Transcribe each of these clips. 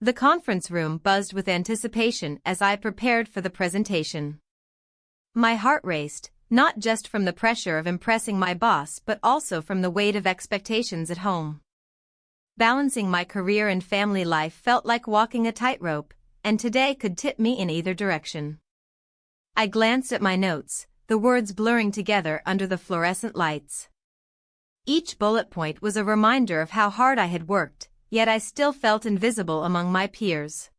The conference room buzzed with anticipation as I prepared for the presentation. My heart raced, not just from the pressure of impressing my boss but also from the weight of expectations at home. Balancing my career and family life felt like walking a tightrope, and today could tip me in either direction. I glanced at my notes, the words blurring together under the fluorescent lights. Each bullet point was a reminder of how hard I had worked, yet I still felt invisible among my peers.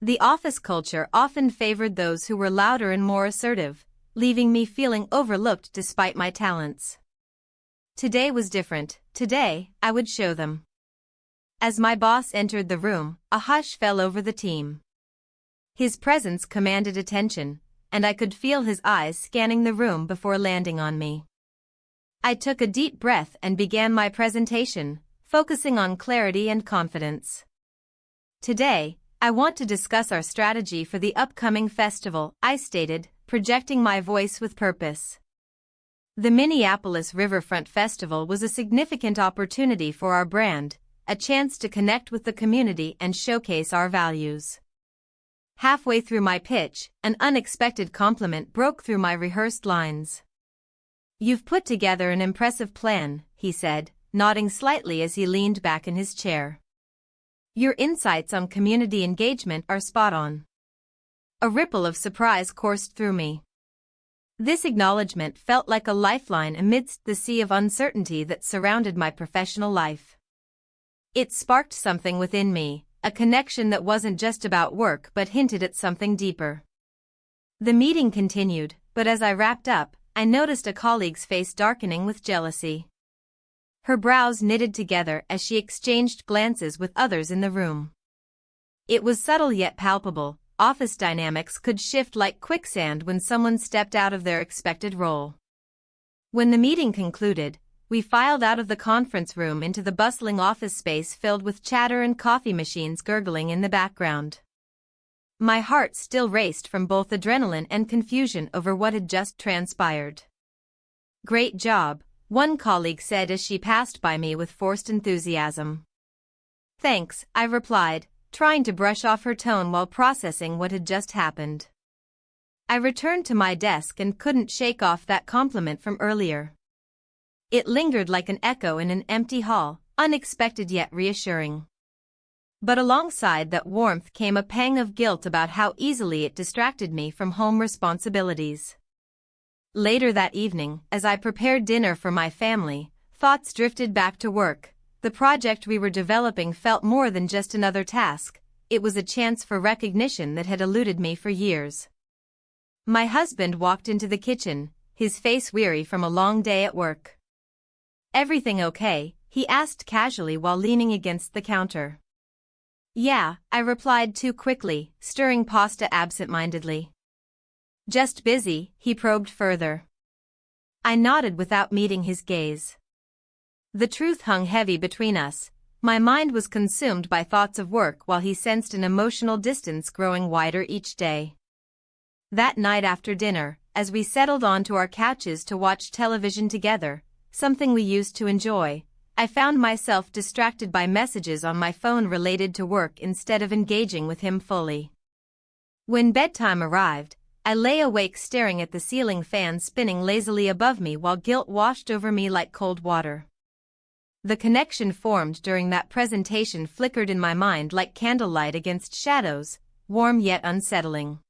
The office culture often favored those who were louder and more assertive, leaving me feeling overlooked despite my talents. Today was different. Today, I would show them. As my boss entered the room, a hush fell over the team. His presence commanded attention, and I could feel his eyes scanning the room before landing on me. I took a deep breath and began my presentation, focusing on clarity and confidence. Today, I want to discuss our strategy for the upcoming festival, I stated, projecting my voice with purpose. The Minneapolis Riverfront Festival was a significant opportunity for our brand, a chance to connect with the community and showcase our values. Halfway through my pitch, an unexpected compliment broke through my rehearsed lines. "You've put together an impressive plan," he said, nodding slightly as he leaned back in his chair. "Your insights on community engagement are spot on." A ripple of surprise coursed through me. This acknowledgement felt like a lifeline amidst the sea of uncertainty that surrounded my professional life. It sparked something within me, a connection that wasn't just about work but hinted at something deeper. The meeting continued, but as I wrapped up, I noticed a colleague's face darkening with jealousy. Her brows knitted together as she exchanged glances with others in the room. It was subtle yet palpable. Office dynamics could shift like quicksand when someone stepped out of their expected role. When the meeting concluded, we filed out of the conference room into the bustling office space filled with chatter and coffee machines gurgling in the background. My heart still raced from both adrenaline and confusion over what had just transpired. "Great job," one colleague said as she passed by me with forced enthusiasm. "Thanks," I replied, trying to brush off her tone while processing what had just happened. I returned to my desk and couldn't shake off that compliment from earlier. It lingered like an echo in an empty hall, unexpected yet reassuring. But alongside that warmth came a pang of guilt about how easily it distracted me from home responsibilities. Later that evening, as I prepared dinner for my family, thoughts drifted back to work. The project we were developing felt more than just another task. It was a chance for recognition that had eluded me for years. My husband walked into the kitchen, his face weary from a long day at work. "Everything okay?" he asked casually while leaning against the counter. "Yeah," I replied too quickly, stirring pasta absent-mindedly. "Just busy?" he probed further. I nodded without meeting his gaze. The truth hung heavy between us. My mind was consumed by thoughts of work while he sensed an emotional distance growing wider each day. That night after dinner, as we settled onto our couches to watch television together, something we used to enjoy, I found myself distracted by messages on my phone related to work instead of engaging with him fully. When bedtime arrived, I lay awake staring at the ceiling fan spinning lazily above me while guilt washed over me like cold water. The connection formed during that presentation flickered in my mind like candlelight against shadows, warm yet unsettling.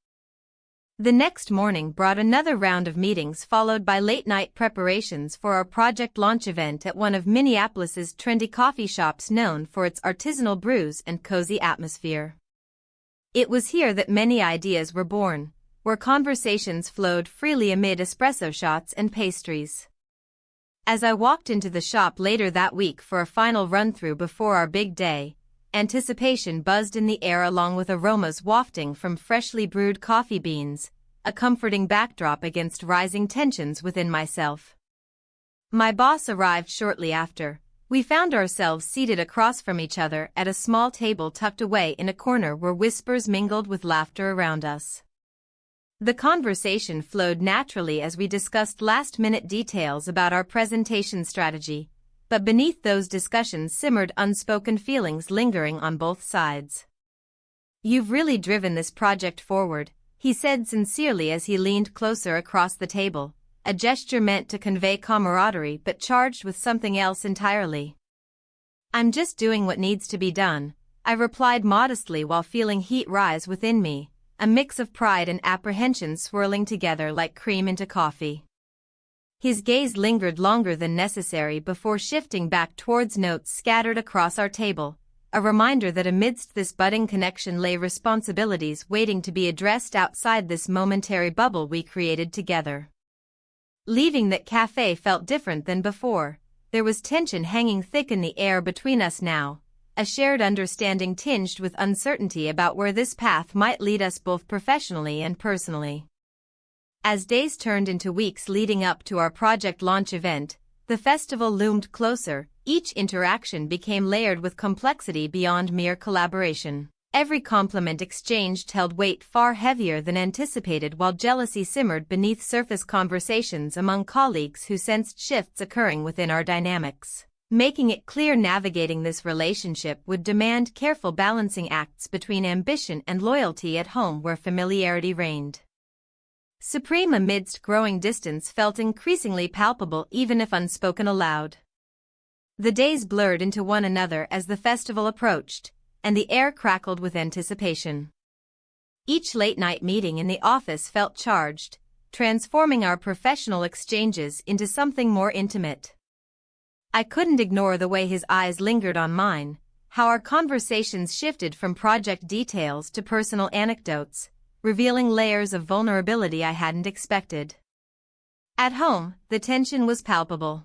The next morning brought another round of meetings followed by late-night preparations for our project launch event at one of Minneapolis's trendy coffee shops known for its artisanal brews and cozy atmosphere. It was here that many ideas were born, where conversations flowed freely amid espresso shots and pastries. As I walked into the shop later that week for a final run-through before our big day, anticipation buzzed in the air along with aromas wafting from freshly brewed coffee beans, a comforting backdrop against rising tensions within myself. My boss arrived shortly after. We found ourselves seated across from each other at a small table tucked away in a corner where whispers mingled with laughter around us. The conversation flowed naturally as we discussed last-minute details about our presentation strategy, but beneath those discussions simmered unspoken feelings lingering on both sides. "You've really driven this project forward," he said sincerely as he leaned closer across the table, a gesture meant to convey camaraderie but charged with something else entirely. "I'm just doing what needs to be done," I replied modestly while feeling heat rise within me, a mix of pride and apprehension swirling together like cream into coffee. His gaze lingered longer than necessary before shifting back towards notes scattered across our table, a reminder that amidst this budding connection lay responsibilities waiting to be addressed outside this momentary bubble we created together. Leaving that cafe felt different than before. There was tension hanging thick in the air between us now, a shared understanding tinged with uncertainty about where this path might lead us both professionally and personally. As days turned into weeks leading up to our project launch event, the festival loomed closer. Each interaction became layered with complexity beyond mere collaboration. Every compliment exchanged held weight far heavier than anticipated, while jealousy simmered beneath surface conversations among colleagues who sensed shifts occurring within our dynamics, making it clear navigating this relationship would demand careful balancing acts between ambition and loyalty at home where familiarity reigned supreme amidst growing distance felt increasingly palpable even if unspoken aloud. The days blurred into one another as the festival approached, and the air crackled with anticipation. Each late-night meeting in the office felt charged, transforming our professional exchanges into something more intimate. I couldn't ignore the way his eyes lingered on mine, how our conversations shifted from project details to personal anecdotes, revealing layers of vulnerability I hadn't expected. At home, the tension was palpable.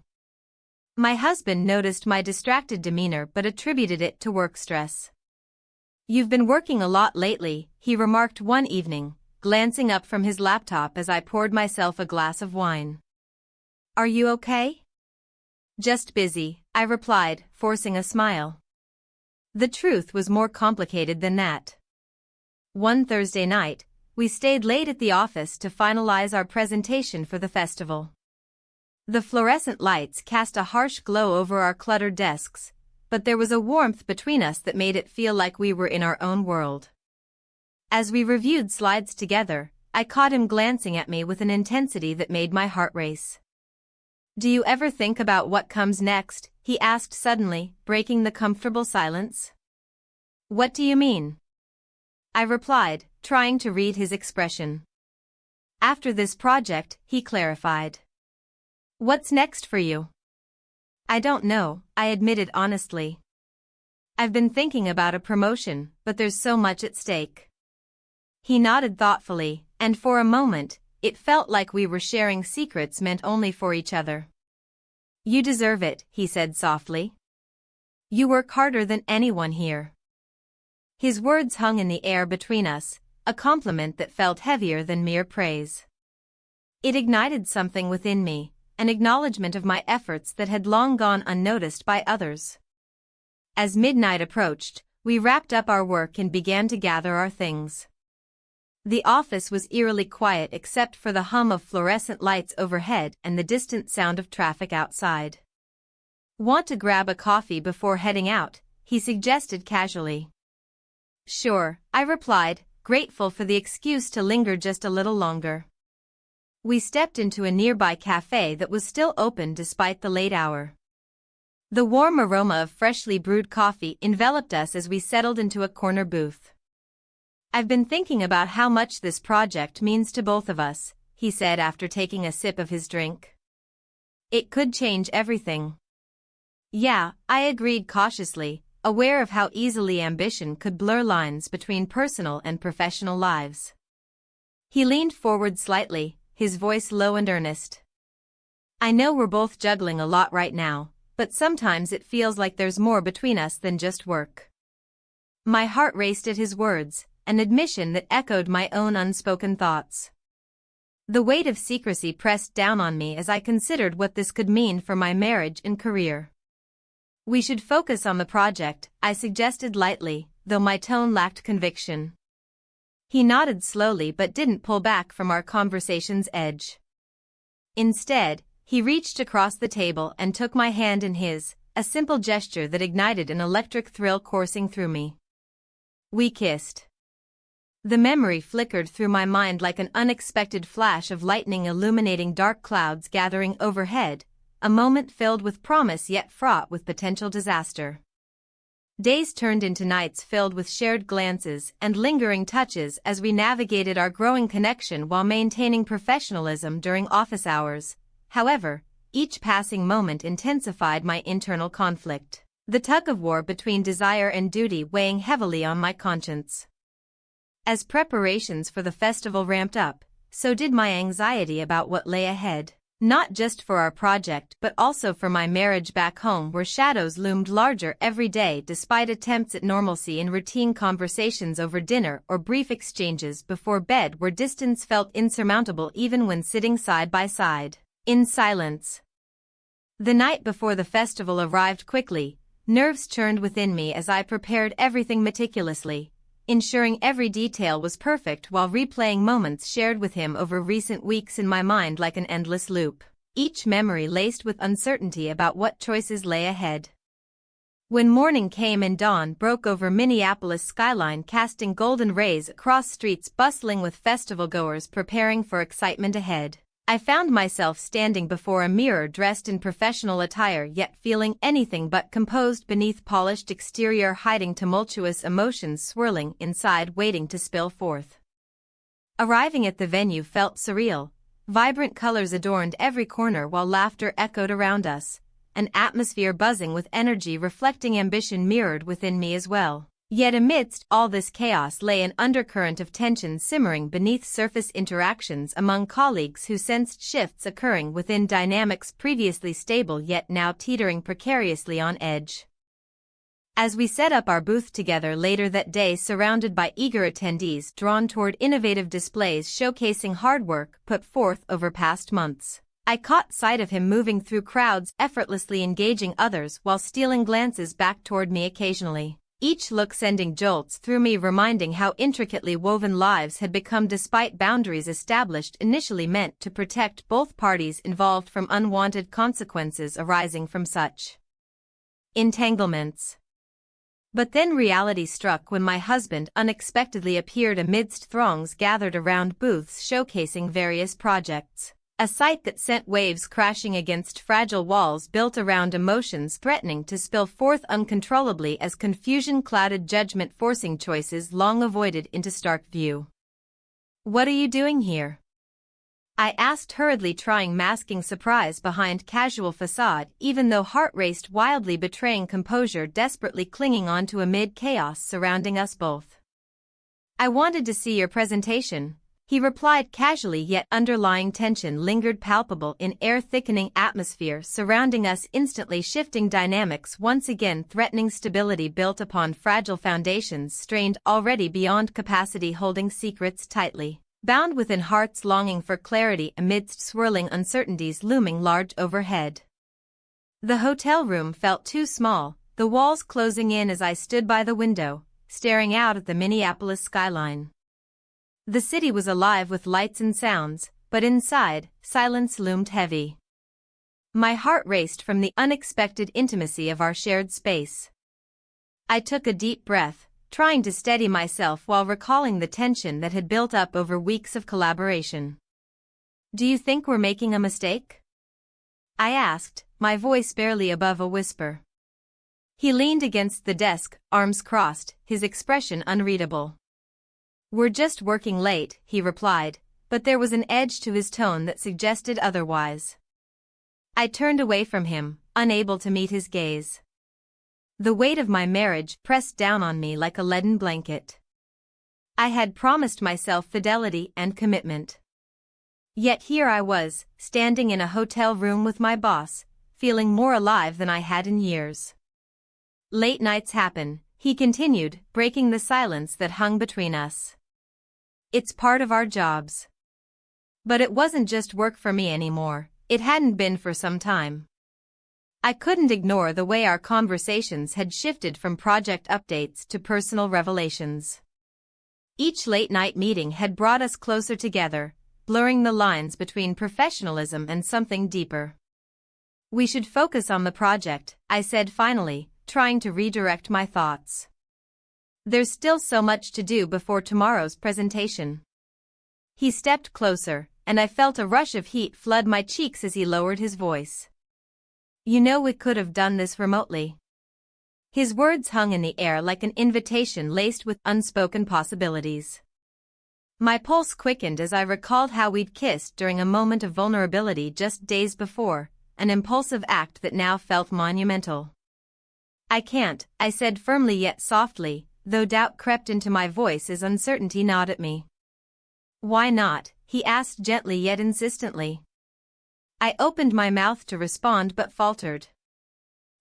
My husband noticed my distracted demeanor but attributed it to work stress. "You've been working a lot lately," he remarked one evening, glancing up from his laptop as I poured myself a glass of wine. "Are you okay?" "Just busy," I replied, forcing a smile. The truth was more complicated than that. One Thursday night, we stayed late at the office to finalize our presentation for the festival. The fluorescent lights cast a harsh glow over our cluttered desks, but there was a warmth between us that made it feel like we were in our own world. As we reviewed slides together, I caught him glancing at me with an intensity that made my heart race. "Do you ever think about what comes next?" he asked suddenly, breaking the comfortable silence. "What do you mean?" I replied, trying to read his expression. "After this project," he clarified. "What's next for you?" "I don't know," I admitted honestly. "I've been thinking about a promotion, but there's so much at stake." He nodded thoughtfully, and for a moment, it felt like we were sharing secrets meant only for each other. "You deserve it," he said softly. "You work harder than anyone here." His words hung in the air between us, a compliment that felt heavier than mere praise. It ignited something within me, an acknowledgement of my efforts that had long gone unnoticed by others. As midnight approached, we wrapped up our work and began to gather our things. The office was eerily quiet except for the hum of fluorescent lights overhead and the distant sound of traffic outside. "Want to grab a coffee before heading out?" he suggested casually. "Sure," I replied, grateful for the excuse to linger just a little longer. We stepped into a nearby cafe that was still open despite the late hour. The warm aroma of freshly brewed coffee enveloped us as we settled into a corner booth. "I've been thinking about how much this project means to both of us," he said after taking a sip of his drink. "It could change everything." "Yeah," I agreed cautiously, aware of how easily ambition could blur lines between personal and professional lives. He leaned forward slightly, his voice low and earnest. "I know we're both juggling a lot right now, but sometimes it feels like there's more between us than just work." My heart raced at his words, an admission that echoed my own unspoken thoughts. The weight of secrecy pressed down on me as I considered what this could mean for my marriage and career. "We should focus on the project," I suggested lightly, though my tone lacked conviction. He nodded slowly but didn't pull back from our conversation's edge. Instead, he reached across the table and took my hand in his, a simple gesture that ignited an electric thrill coursing through me. We kissed. The memory flickered through my mind like an unexpected flash of lightning illuminating dark clouds gathering overhead, a moment filled with promise yet fraught with potential disaster. Days turned into nights filled with shared glances and lingering touches as we navigated our growing connection while maintaining professionalism during office hours. However, each passing moment intensified my internal conflict, the tug-of-war between desire and duty weighing heavily on my conscience. As preparations for the festival ramped up, so did my anxiety about what lay ahead. Not just for our project but also for my marriage back home, where shadows loomed larger every day despite attempts at normalcy in routine conversations over dinner or brief exchanges before bed, where distance felt insurmountable even when sitting side by side, in silence. The night before the festival arrived quickly, nerves churned within me as I prepared everything meticulously, ensuring every detail was perfect while replaying moments shared with him over recent weeks in my mind like an endless loop, each memory laced with uncertainty about what choices lay ahead. When morning came and dawn broke over Minneapolis' skyline, casting golden rays across streets bustling with festival-goers preparing for excitement ahead, I found myself standing before a mirror dressed in professional attire yet feeling anything but composed beneath polished exterior, hiding tumultuous emotions swirling inside waiting to spill forth. Arriving at the venue felt surreal. Vibrant colors adorned every corner while laughter echoed around us, an atmosphere buzzing with energy reflecting ambition mirrored within me as well. Yet amidst all this chaos lay an undercurrent of tension simmering beneath surface interactions among colleagues who sensed shifts occurring within dynamics previously stable yet now teetering precariously on edge. As we set up our booth together later that day, surrounded by eager attendees drawn toward innovative displays showcasing hard work put forth over past months, I caught sight of him moving through crowds, effortlessly engaging others while stealing glances back toward me occasionally. Each look sending jolts through me, reminding how intricately woven lives had become despite boundaries established initially meant to protect both parties involved from unwanted consequences arising from such entanglements. But then reality struck when my husband unexpectedly appeared amidst throngs gathered around booths showcasing various projects. A sight that sent waves crashing against fragile walls built around emotions threatening to spill forth uncontrollably as confusion clouded judgment, forcing choices long avoided into stark view. "What are you doing here?" I asked hurriedly, trying masking surprise behind casual facade, even though heart raced wildly, betraying composure desperately clinging onto amid chaos surrounding us both. "I wanted to see your presentation," he replied casually, yet underlying tension lingered palpable in air-thickening atmosphere surrounding us, instantly shifting dynamics once again threatening stability built upon fragile foundations strained already beyond capacity, holding secrets tightly bound within hearts longing for clarity amidst swirling uncertainties looming large overhead. The hotel room felt too small, the walls closing in as I stood by the window, staring out at the Minneapolis skyline. The city was alive with lights and sounds, but inside, silence loomed heavy. My heart raced from the unexpected intimacy of our shared space. I took a deep breath, trying to steady myself while recalling the tension that had built up over weeks of collaboration. "Do you think we're making a mistake?" I asked, my voice barely above a whisper. He leaned against the desk, arms crossed, his expression unreadable. "We're just working late," he replied, but there was an edge to his tone that suggested otherwise. I turned away from him, unable to meet his gaze. The weight of my marriage pressed down on me like a leaden blanket. I had promised myself fidelity and commitment. Yet here I was, standing in a hotel room with my boss, feeling more alive than I had in years. "Late nights happen," he continued, breaking the silence that hung between us. "It's part of our jobs." But it wasn't just work for me anymore, it hadn't been for some time. I couldn't ignore the way our conversations had shifted from project updates to personal revelations. Each late-night meeting had brought us closer together, blurring the lines between professionalism and something deeper. "We should focus on the project," I said finally, trying to redirect my thoughts. There's still so much to do before tomorrow's presentation. He stepped closer, and I felt a rush of heat flood my cheeks as he lowered his voice. You know we could have done this remotely. His words hung in the air like an invitation laced with unspoken possibilities. My pulse quickened as I recalled how we'd kissed during a moment of vulnerability just days before, an impulsive act that now felt monumental. I can't, I said firmly yet softly, though doubt crept into my voice as uncertainty gnawed at me. Why not? He asked gently yet insistently. I opened my mouth to respond but faltered.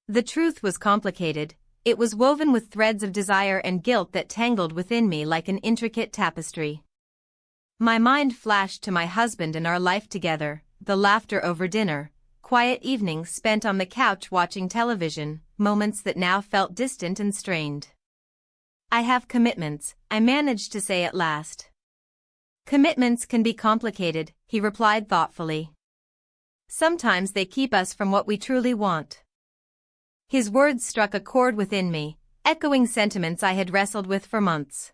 The truth was complicated. It was woven with threads of desire and guilt that tangled within me like an intricate tapestry. My mind flashed to my husband and our life together, the laughter over dinner, quiet evenings spent on the couch watching television, moments that now felt distant and strained. I have commitments, I managed to say at last. Commitments can be complicated, he replied thoughtfully. Sometimes they keep us from what we truly want. His words struck a chord within me, echoing sentiments I had wrestled with for months.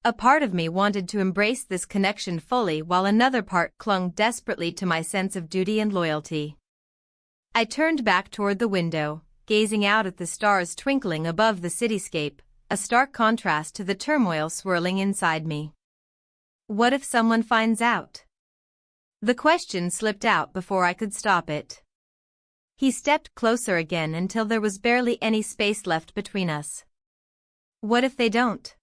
A part of me wanted to embrace this connection fully while another part clung desperately to my sense of duty and loyalty. I turned back toward the window, gazing out at the stars twinkling above the cityscape, a stark contrast to the turmoil swirling inside me. What if someone finds out? The question slipped out before I could stop it. He stepped closer again until there was barely any space left between us. What if they don't?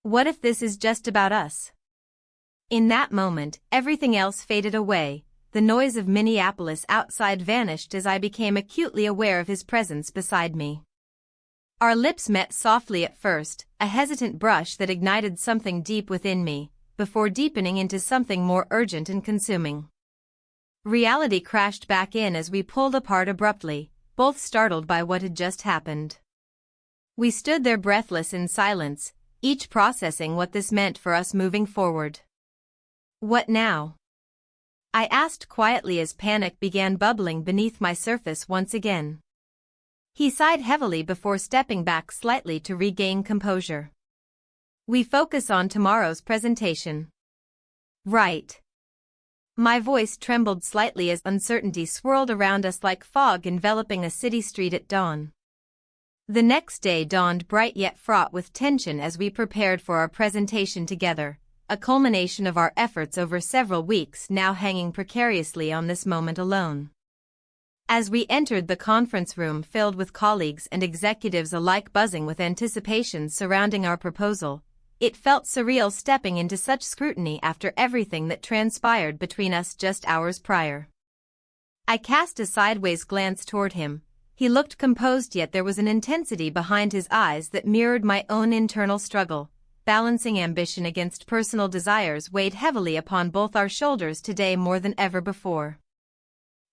What if this is just about us? In that moment, everything else faded away. The noise of Minneapolis outside vanished as I became acutely aware of his presence beside me. Our lips met softly at first, a hesitant brush that ignited something deep within me, before deepening into something more urgent and consuming. Reality crashed back in as we pulled apart abruptly, both startled by what had just happened. We stood there breathless in silence, each processing what this meant for us moving forward. What now? I asked quietly as panic began bubbling beneath my surface once again. He sighed heavily before stepping back slightly to regain composure. We focus on tomorrow's presentation. Right. My voice trembled slightly as uncertainty swirled around us like fog enveloping a city street at dawn. The next day dawned bright yet fraught with tension as we prepared for our presentation together, a culmination of our efforts over several weeks now hanging precariously on this moment alone. As we entered the conference room filled with colleagues and executives alike buzzing with anticipation surrounding our proposal, it felt surreal stepping into such scrutiny after everything that transpired between us just hours prior. I cast a sideways glance toward him. He looked composed, yet there was an intensity behind his eyes that mirrored my own internal struggle. Balancing ambition against personal desires weighed heavily upon both our shoulders today more than ever before.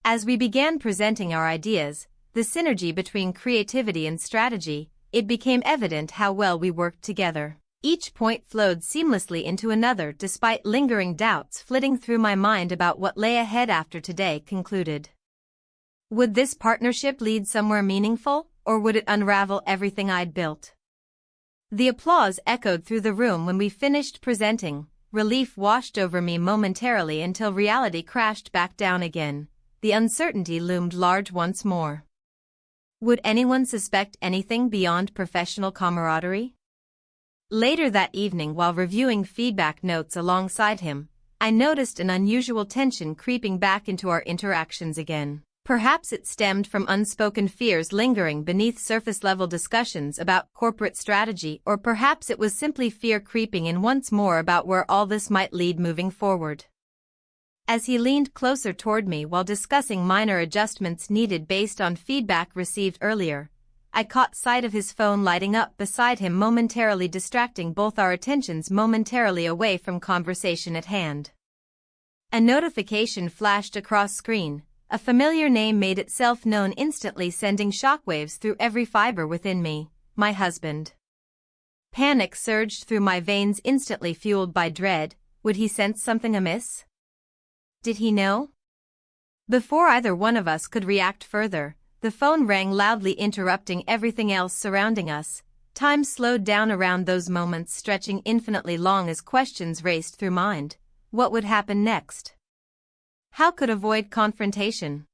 As we began presenting our ideas, the synergy between creativity and strategy, it became evident how well we worked together. Each point flowed seamlessly into another despite lingering doubts flitting through my mind about what lay ahead after today concluded. Would this partnership lead somewhere meaningful, or would it unravel everything I'd built? The applause echoed through the room when we finished presenting. Relief washed over me momentarily until reality crashed back down again. The uncertainty loomed large once more. Would anyone suspect anything beyond professional camaraderie? Later that evening, while reviewing feedback notes alongside him, I noticed an unusual tension creeping back into our interactions again. Perhaps it stemmed from unspoken fears lingering beneath surface-level discussions about corporate strategy, or perhaps it was simply fear creeping in once more about where all this might lead moving forward. As he leaned closer toward me while discussing minor adjustments needed based on feedback received earlier, I caught sight of his phone lighting up beside him, momentarily distracting both our attentions momentarily away from conversation at hand. A notification flashed across screen. A familiar name made itself known instantly, sending shockwaves through every fiber within me. My husband. Panic surged through my veins, instantly fueled by dread. Would he sense something amiss? Did he know? Before either one of us could react further, the phone rang loudly, interrupting everything else surrounding us. Time slowed down around those moments, stretching infinitely long as questions raced through mind. What would happen next? How could avoid confrontation?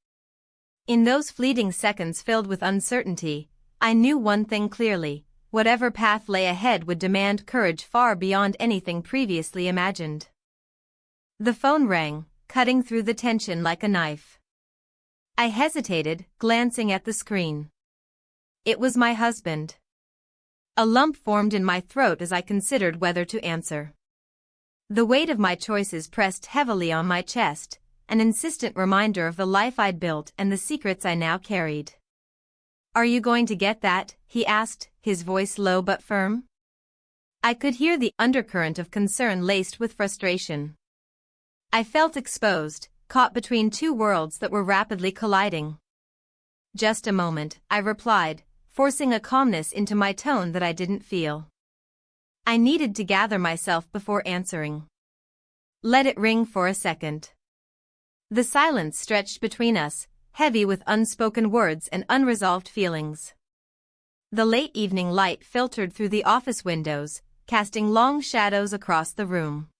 In those fleeting seconds filled with uncertainty, I knew one thing clearly: whatever path lay ahead would demand courage far beyond anything previously imagined. The phone rang, cutting through the tension like a knife. I hesitated, glancing at the screen. It was my husband. A lump formed in my throat as I considered whether to answer. The weight of my choices pressed heavily on my chest, an insistent reminder of the life I'd built and the secrets I now carried. "Are you going to get that?" he asked, his voice low but firm. I could hear the undercurrent of concern laced with frustration. I felt exposed, caught between two worlds that were rapidly colliding. "Just a moment," I replied, forcing a calmness into my tone that I didn't feel. I needed to gather myself before answering. Let it ring for a second. The silence stretched between us, heavy with unspoken words and unresolved feelings. The late evening light filtered through the office windows, casting long shadows across the room.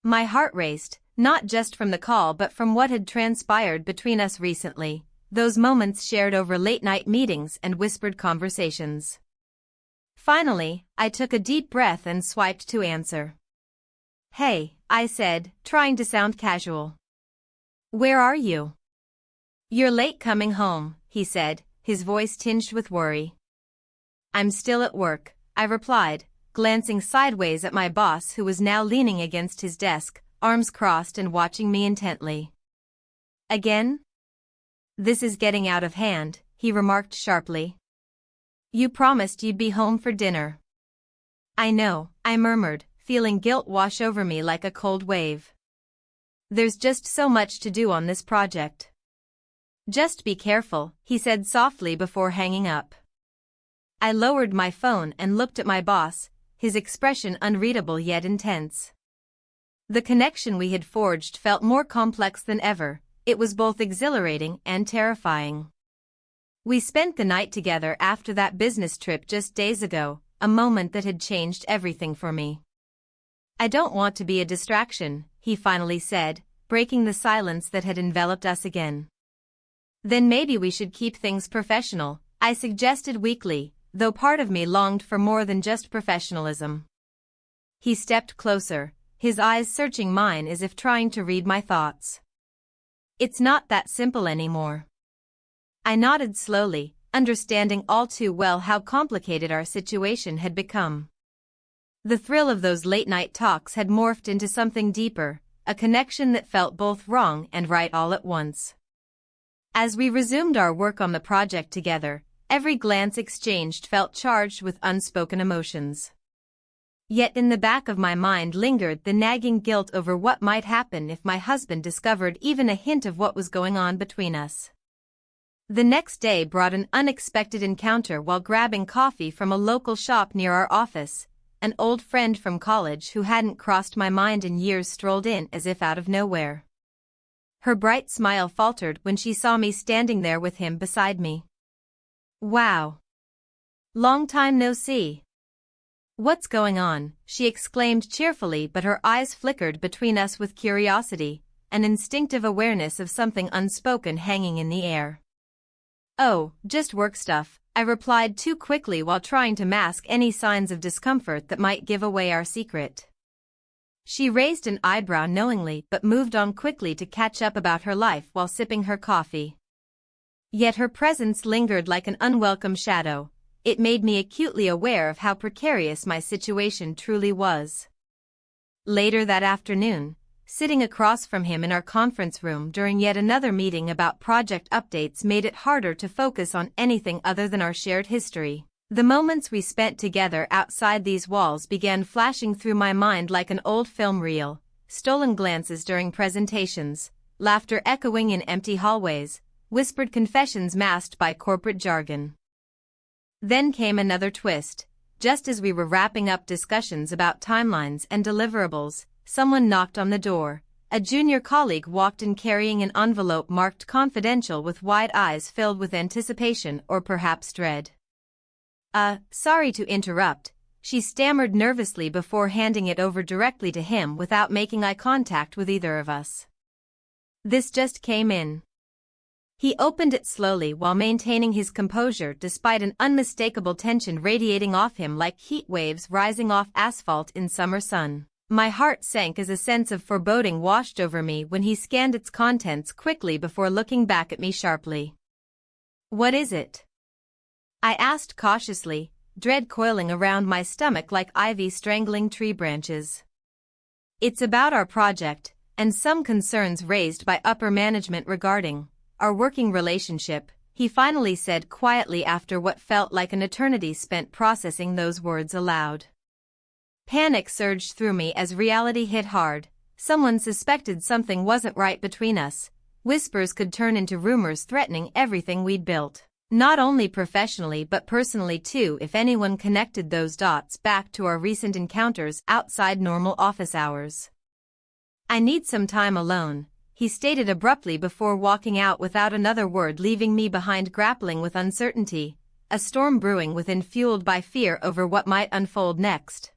My heart raced, not just from the call but from what had transpired between us recently, those moments shared over late-night meetings and whispered conversations. Finally, I took a deep breath and swiped to answer. "Hey," I said, trying to sound casual. "Where are you?" "You're late coming home," he said, his voice tinged with worry. "I'm still at work," I replied, glancing sideways at my boss who was now leaning against his desk, arms crossed and watching me intently. "Again?" "This is getting out of hand," he remarked sharply. "You promised you'd be home for dinner." "I know," I murmured, feeling guilt wash over me like a cold wave. "There's just so much to do on this project." "Just be careful," he said softly before hanging up. I lowered my phone and looked at my boss, his expression unreadable yet intense. The connection we had forged felt more complex than ever. It was both exhilarating and terrifying. We spent the night together after that business trip just days ago, a moment that had changed everything for me. "I don't want to be a distraction," he finally said, breaking the silence that had enveloped us again. "Then maybe we should keep things professional," I suggested weakly, though part of me longed for more than just professionalism. He stepped closer, his eyes searching mine as if trying to read my thoughts. "It's not that simple anymore." I nodded slowly, understanding all too well how complicated our situation had become. The thrill of those late-night talks had morphed into something deeper, a connection that felt both wrong and right all at once. As we resumed our work on the project together, every glance exchanged felt charged with unspoken emotions. Yet in the back of my mind lingered the nagging guilt over what might happen if my husband discovered even a hint of what was going on between us. The next day brought an unexpected encounter while grabbing coffee from a local shop near our office. An old friend from college who hadn't crossed my mind in years strolled in as if out of nowhere. Her bright smile faltered when she saw me standing there with him beside me. "Wow. Long time no see." "What's going on?" she exclaimed cheerfully, but her eyes flickered between us with curiosity, an instinctive awareness of something unspoken hanging in the air. "Oh, just work stuff," I replied too quickly while trying to mask any signs of discomfort that might give away our secret. She raised an eyebrow knowingly but moved on quickly to catch up about her life while sipping her coffee. Yet her presence lingered like an unwelcome shadow. It made me acutely aware of how precarious my situation truly was. Later that afternoon, sitting across from him in our conference room during yet another meeting about project updates made it harder to focus on anything other than our shared history. The moments we spent together outside these walls began flashing through my mind like an old film reel, stolen glances during presentations, laughter echoing in empty hallways, whispered confessions masked by corporate jargon. Then came another twist. Just as we were wrapping up discussions about timelines and deliverables, someone knocked on the door. A junior colleague walked in carrying an envelope marked confidential with wide eyes filled with anticipation or perhaps dread. Sorry to interrupt," she stammered nervously before handing it over directly to him without making eye contact with either of us. "This just came in." He opened it slowly while maintaining his composure despite an unmistakable tension radiating off him like heat waves rising off asphalt in summer sun. My heart sank as a sense of foreboding washed over me when he scanned its contents quickly before looking back at me sharply. "What is it?" I asked cautiously, dread coiling around my stomach like ivy strangling tree branches. "It's about our project, and some concerns raised by upper management regarding our working relationship," he finally said quietly after what felt like an eternity spent processing those words aloud. Panic surged through me as reality hit hard. Someone suspected something wasn't right between us. Whispers could turn into rumors threatening everything we'd built. Not only professionally but personally too if anyone connected those dots back to our recent encounters outside normal office hours. "I need some time alone," he stated abruptly before walking out without another word, leaving me behind grappling with uncertainty, a storm brewing within fueled by fear over what might unfold next.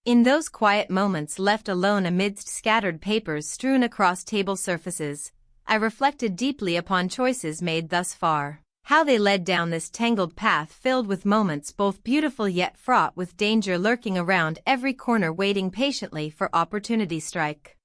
In those quiet moments left alone amidst scattered papers strewn across table surfaces, I reflected deeply upon choices made thus far, how they led down this tangled path filled with moments both beautiful yet fraught with danger lurking around every corner waiting patiently for opportunity strike.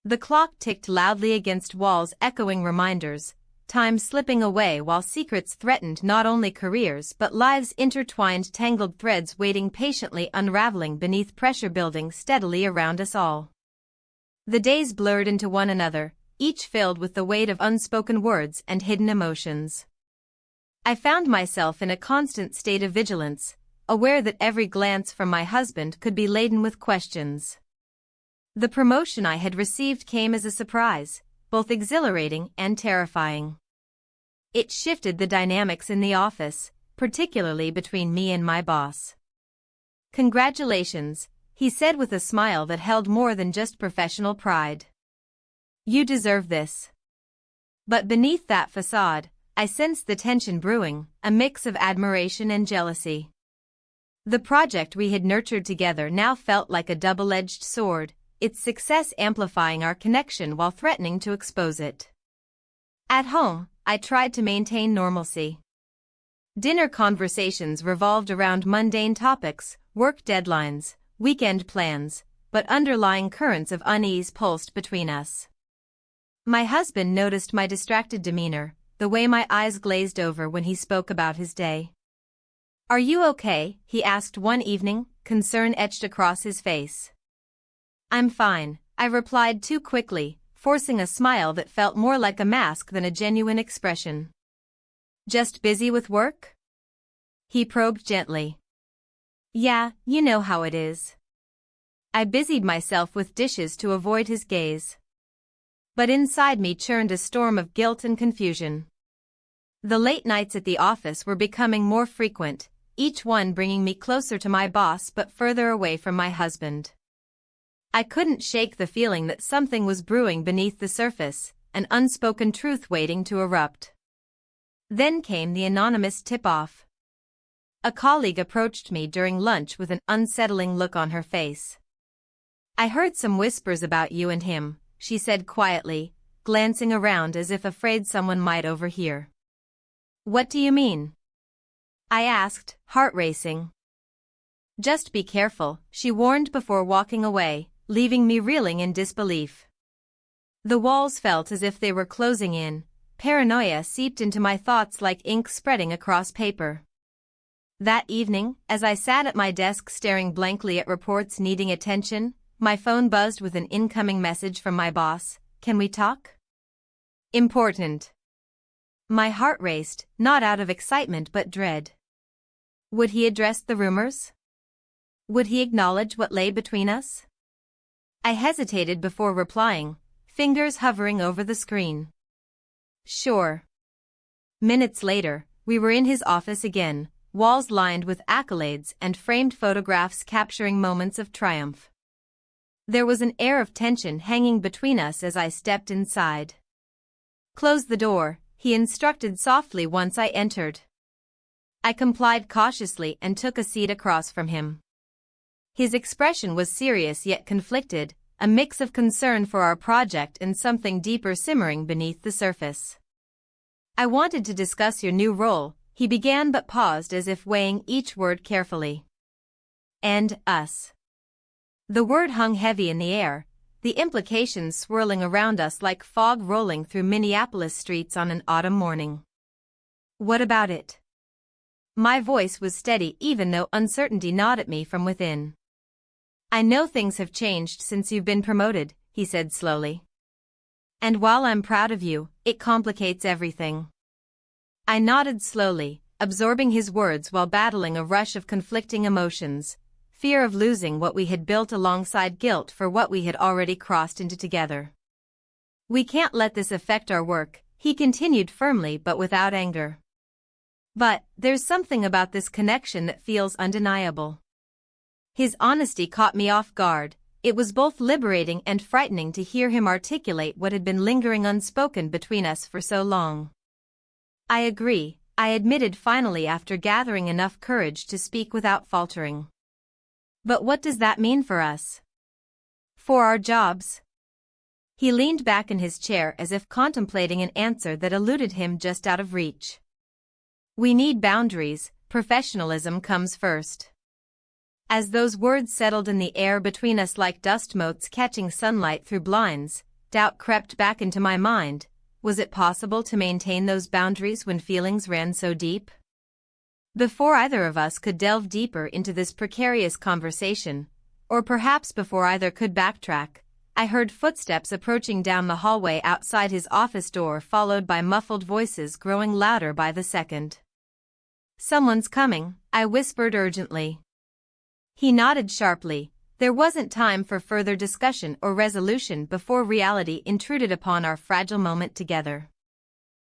The clock ticked loudly against walls echoing reminders, time slipping away while secrets threatened not only careers but lives intertwined tangled threads waiting patiently unraveling beneath pressure building steadily around us all. The days blurred into one another, each filled with the weight of unspoken words and hidden emotions. I found myself in a constant state of vigilance, aware that every glance from my husband could be laden with questions. The promotion I had received came as a surprise, both exhilarating and terrifying. It shifted the dynamics in the office, particularly between me and my boss. "Congratulations," he said with a smile that held more than just professional pride. "You deserve this." But beneath that facade, I sensed the tension brewing, a mix of admiration and jealousy. The project we had nurtured together now felt like a double-edged sword, its success amplifying our connection while threatening to expose it. At home, I tried to maintain normalcy. Dinner conversations revolved around mundane topics, work deadlines, weekend plans, but underlying currents of unease pulsed between us. My husband noticed my distracted demeanor, the way my eyes glazed over when he spoke about his day. "Are you okay?" he asked one evening, concern etched across his face. "I'm fine," I replied too quickly, forcing a smile that felt more like a mask than a genuine expression. "Just busy with work?" he probed gently. "Yeah, you know how it is." I busied myself with dishes to avoid his gaze. But inside me churned a storm of guilt and confusion. The late nights at the office were becoming more frequent, each one bringing me closer to my boss but further away from my husband. I couldn't shake the feeling that something was brewing beneath the surface, an unspoken truth waiting to erupt. Then came the anonymous tip-off. A colleague approached me during lunch with an unsettling look on her face. "I heard some whispers about you and him," she said quietly, glancing around as if afraid someone might overhear. "What do you mean?" I asked, heart racing. "Just be careful," she warned before walking away, leaving me reeling in disbelief. The walls felt as if they were closing in, paranoia seeped into my thoughts like ink spreading across paper. That evening, as I sat at my desk staring blankly at reports needing attention, my phone buzzed with an incoming message from my boss. "Can we talk?" "Important." My heart raced, not out of excitement but dread. Would he address the rumors? Would he acknowledge what lay between us? I hesitated before replying, fingers hovering over the screen. "Sure." Minutes later, we were in his office again, walls lined with accolades and framed photographs capturing moments of triumph. There was an air of tension hanging between us as I stepped inside. "Close the door," he instructed softly once I entered. I complied cautiously and took a seat across from him. His expression was serious yet conflicted, a mix of concern for our project and something deeper simmering beneath the surface. I wanted to discuss your new role, he began but paused as if weighing each word carefully. And us. The word hung heavy in the air, the implications swirling around us like fog rolling through Minneapolis streets on an autumn morning. What about it? My voice was steady even though uncertainty gnawed at me from within. I know things have changed since you've been promoted, he said slowly. And while I'm proud of you, it complicates everything. I nodded slowly, absorbing his words while battling a rush of conflicting emotions, fear of losing what we had built alongside guilt for what we had already crossed into together. We can't let this affect our work, he continued firmly but without anger. But there's something about this connection that feels undeniable. His honesty caught me off guard. It was both liberating and frightening to hear him articulate what had been lingering unspoken between us for so long. I agree, I admitted finally after gathering enough courage to speak without faltering. But what does that mean for us? For our jobs? He leaned back in his chair as if contemplating an answer that eluded him just out of reach. We need boundaries, professionalism comes first. As those words settled in the air between us like dust motes catching sunlight through blinds, doubt crept back into my mind. Was it possible to maintain those boundaries when feelings ran so deep? Before either of us could delve deeper into this precarious conversation, or perhaps before either could backtrack, I heard footsteps approaching down the hallway outside his office door, followed by muffled voices growing louder by the second. Someone's coming, I whispered urgently. He nodded sharply. There wasn't time for further discussion or resolution before reality intruded upon our fragile moment together.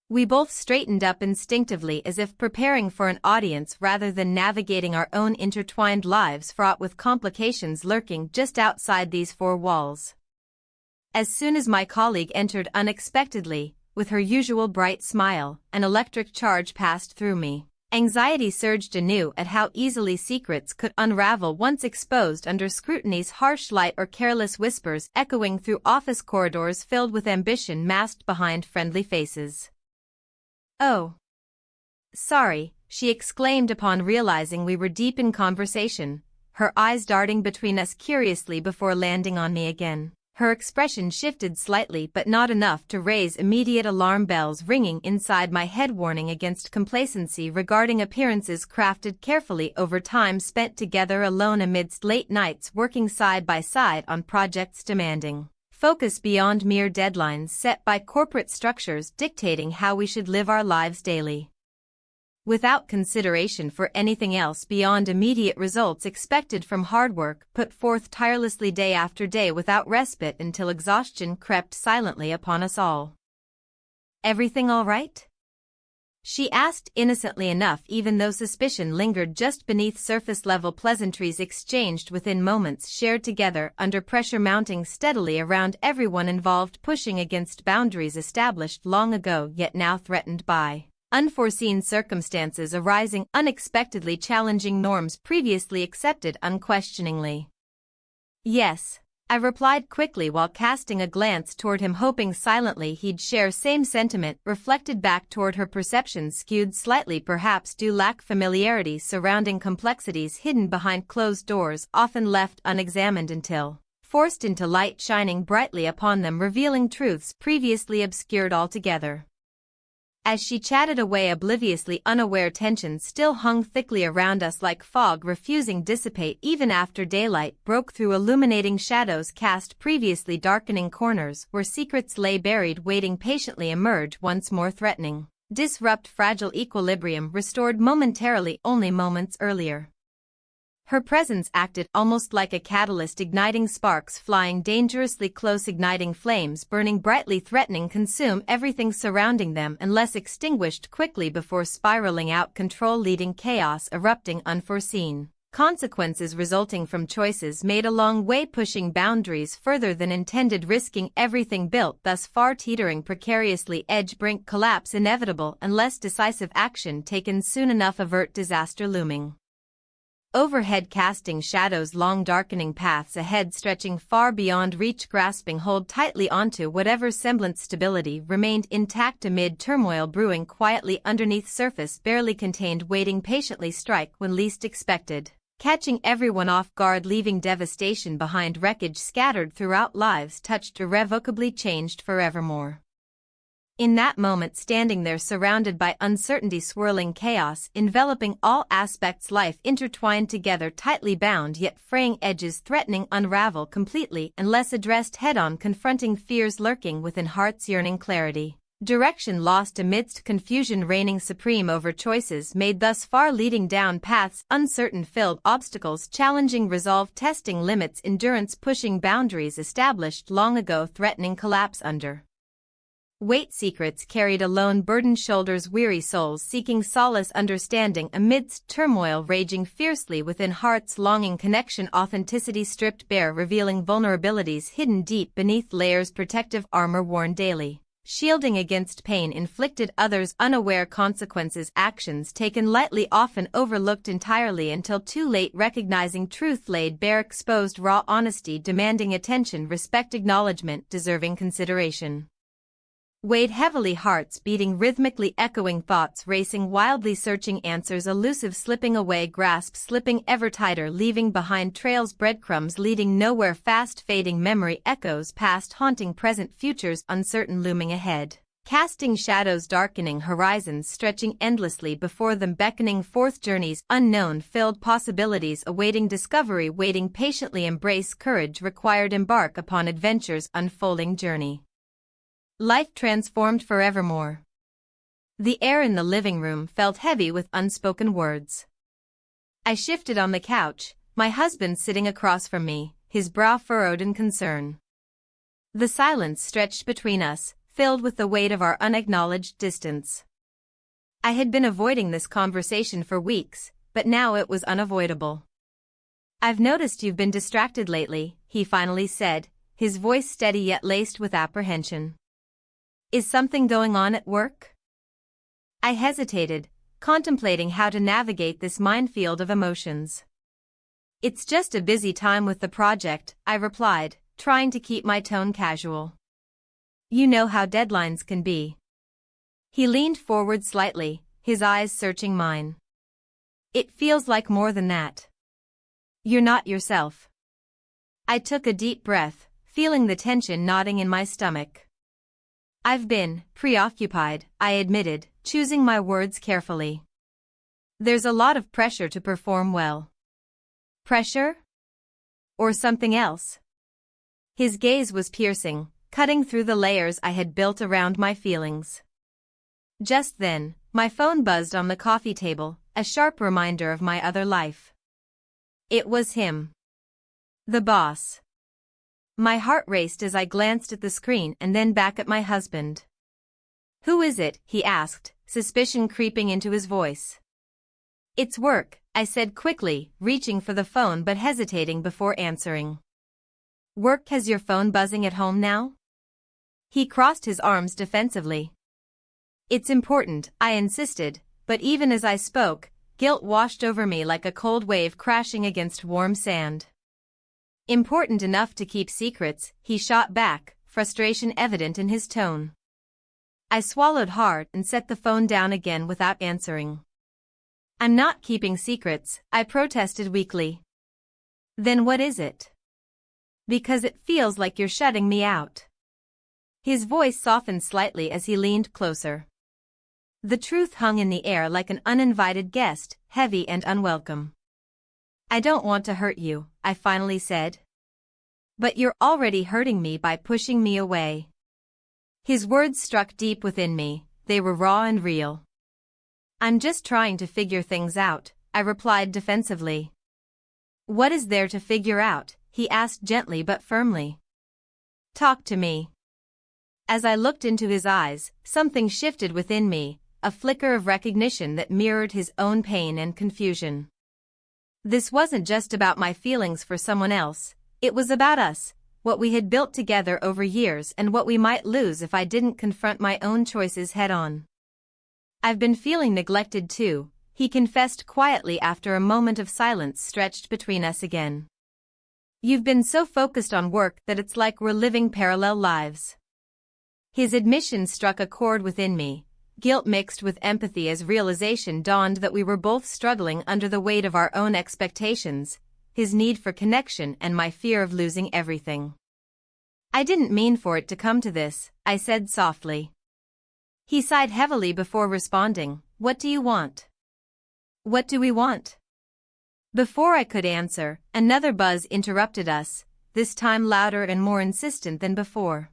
We both straightened up instinctively as if preparing for an audience rather than navigating our own intertwined lives fraught with complications lurking just outside these four walls. As soon as my colleague entered unexpectedly, with her usual bright smile, an electric charge passed through me. Anxiety surged anew at how easily secrets could unravel once exposed under scrutiny's harsh light or careless whispers echoing through office corridors filled with ambition masked behind friendly faces. Oh. Sorry, she exclaimed upon realizing we were deep in conversation, her eyes darting between us curiously before landing on me again. Her expression shifted slightly but not enough to raise immediate alarm bells ringing inside my head, warning against complacency regarding appearances crafted carefully over time spent together alone amidst late nights working side by side on projects demanding focus beyond mere deadlines set by corporate structures dictating how we should live our lives daily. Without consideration for anything else beyond immediate results expected from hard work put forth tirelessly day after day without respite until exhaustion crept silently upon us all. Everything all right? She asked innocently enough, even though suspicion lingered just beneath surface-level pleasantries exchanged within moments shared together under pressure mounting steadily around everyone involved, pushing against boundaries established long ago yet now threatened by unforeseen circumstances arising, unexpectedly challenging norms previously accepted unquestioningly. Yes, I replied quickly while casting a glance toward him, hoping silently he'd share same sentiment, reflected back toward her, perceptions skewed slightly, perhaps due lack familiarity surrounding complexities hidden behind closed doors, often left unexamined until forced into light shining brightly upon them, revealing truths previously obscured altogether. As she chatted away obliviously unaware, tension still hung thickly around us like fog refusing dissipate even after daylight broke through, illuminating shadows cast previously darkening corners where secrets lay buried, waiting patiently emerge once more threatening disrupt fragile equilibrium restored momentarily only moments earlier. Her presence acted almost like a catalyst, igniting sparks flying dangerously close, igniting flames burning brightly, threatening consume everything surrounding them unless extinguished quickly before spiraling out control, leading chaos erupting unforeseen. consequences resulting from choices made along way, pushing boundaries further than intended, risking everything built thus far, teetering precariously, edge brink, collapse inevitable unless decisive action taken soon enough, avert disaster looming. Overhead, casting shadows, long darkening paths ahead stretching far beyond reach, grasping hold tightly onto whatever semblance stability remained intact amid turmoil brewing quietly underneath, surface barely contained, waiting patiently, strike when least expected, catching everyone off guard, leaving devastation behind, wreckage scattered throughout, lives touched, irrevocably changed forevermore. In that moment, standing there surrounded by uncertainty, swirling chaos, enveloping all aspects, life intertwined together, tightly bound yet fraying edges threatening unravel completely unless addressed head-on, confronting fears lurking within hearts, yearning clarity, direction lost amidst confusion, reigning supreme over choices made thus far, leading down paths uncertain, filled obstacles, challenging resolve, testing limits, endurance, pushing boundaries established long ago, threatening collapse under weight, secrets carried alone, burdened shoulders, weary souls seeking solace, understanding amidst turmoil, raging fiercely within hearts, longing connection, authenticity stripped bare, revealing vulnerabilities hidden deep beneath layers, protective armor worn daily, shielding against pain inflicted, others unaware, consequences, actions taken lightly, often overlooked entirely until too late, recognizing truth laid bare, exposed raw honesty, demanding attention, respect, acknowledgement, deserving consideration. Weighed heavily, hearts beating rhythmically, echoing thoughts racing wildly, searching answers elusive, slipping away, grasp slipping ever tighter, leaving behind trails, breadcrumbs leading nowhere, fast fading memory echoes, past haunting present, futures uncertain looming ahead, casting shadows, darkening horizons stretching endlessly before them, beckoning forth journeys unknown, filled possibilities awaiting discovery, waiting patiently, embrace courage required, embark upon adventures unfolding journey. Life transformed forevermore. The air in the living room felt heavy with unspoken words. I shifted on the couch, my husband sitting across from me, his brow furrowed in concern. The silence stretched between us, filled with the weight of our unacknowledged distance. I had been avoiding this conversation for weeks, but now it was unavoidable. "I've noticed you've been distracted lately," he finally said, his voice steady yet laced with apprehension. "Is something going on at work?" I hesitated, contemplating how to navigate this minefield of emotions. "It's just a busy time with the project," I replied, trying to keep my tone casual. "You know how deadlines can be." He leaned forward slightly, his eyes searching mine. "It feels like more than that. You're not yourself." I took a deep breath, feeling the tension knotting in my stomach. "I've been preoccupied," I admitted, choosing my words carefully. "There's a lot of pressure to perform well." "Pressure? Or something else?" His gaze was piercing, cutting through the layers I had built around my feelings. Just then, my phone buzzed on the coffee table, a sharp reminder of my other life. It was him. The boss. My heart raced as I glanced at the screen and then back at my husband. "Who is it?" he asked, suspicion creeping into his voice. "It's work," I said quickly, reaching for the phone but hesitating before answering. "Work has your phone buzzing at home now?" He crossed his arms defensively. "It's important," I insisted, but even as I spoke, guilt washed over me like a cold wave crashing against warm sand. "Important enough to keep secrets," he shot back, frustration evident in his tone. I swallowed hard and set the phone down again without answering. "I'm not keeping secrets," I protested weakly. "Then what is it?" "Because it feels like you're shutting me out." His voice softened slightly as he leaned closer. The truth hung in the air like an uninvited guest, heavy and unwelcome. "I don't want to hurt you," I finally said. "But you're already hurting me by pushing me away." His words struck deep within me, they were raw and real. "I'm just trying to figure things out," I replied defensively. "What is there to figure out?" he asked gently but firmly. "Talk to me." As I looked into his eyes, something shifted within me, a flicker of recognition that mirrored his own pain and confusion. This wasn't just about my feelings for someone else, it was about us, what we had built together over years and what we might lose if I didn't confront my own choices head-on. "I've been feeling neglected too," he confessed quietly after a moment of silence stretched between us again. "You've been so focused on work that it's like we're living parallel lives." His admission struck a chord within me, guilt mixed with empathy as realization dawned that we were both struggling under the weight of our own expectations, his need for connection and my fear of losing everything. "I didn't mean for it to come to this," I said softly. He sighed heavily before responding, "What do you want?" "What do we want?" Before I could answer, another buzz interrupted us, this time louder and more insistent than before.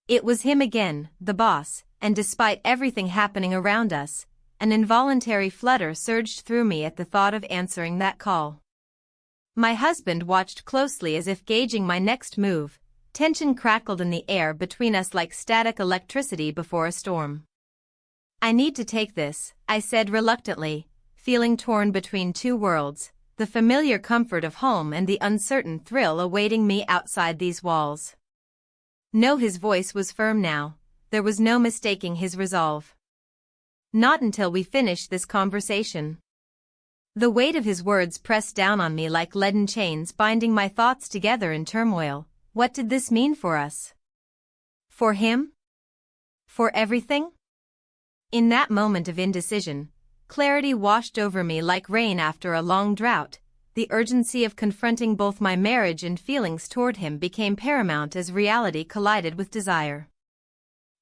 It was him again, the boss, and despite everything happening around us, an involuntary flutter surged through me at the thought of answering that call. My husband watched closely as if gauging my next move. Tension crackled in the air between us like static electricity before a storm. "I need to take this," I said reluctantly, feeling torn between two worlds, the familiar comfort of home and the uncertain thrill awaiting me outside these walls. No, his voice was firm now. There was no mistaking his resolve. "Not until we finish this conversation." The weight of his words pressed down on me like leaden chains binding my thoughts together in turmoil. What did this mean for us? For him? For everything? In that moment of indecision, clarity washed over me like rain after a long drought. The urgency of confronting both my marriage and feelings toward him became paramount as reality collided with desire.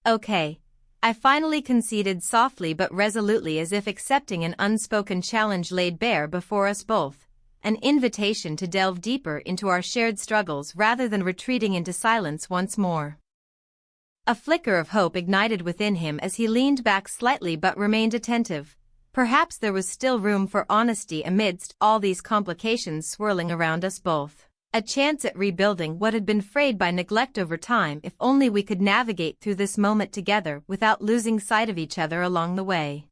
"Okay," I finally conceded softly but resolutely, as if accepting an unspoken challenge laid bare before us both. An invitation to delve deeper into our shared struggles rather than retreating into silence once more. A flicker of hope ignited within him as he leaned back slightly but remained attentive. Perhaps there was still room for honesty amidst all these complications swirling around us both. A chance at rebuilding what had been frayed by neglect over time, if only we could navigate through this moment together without losing sight of each other along the way.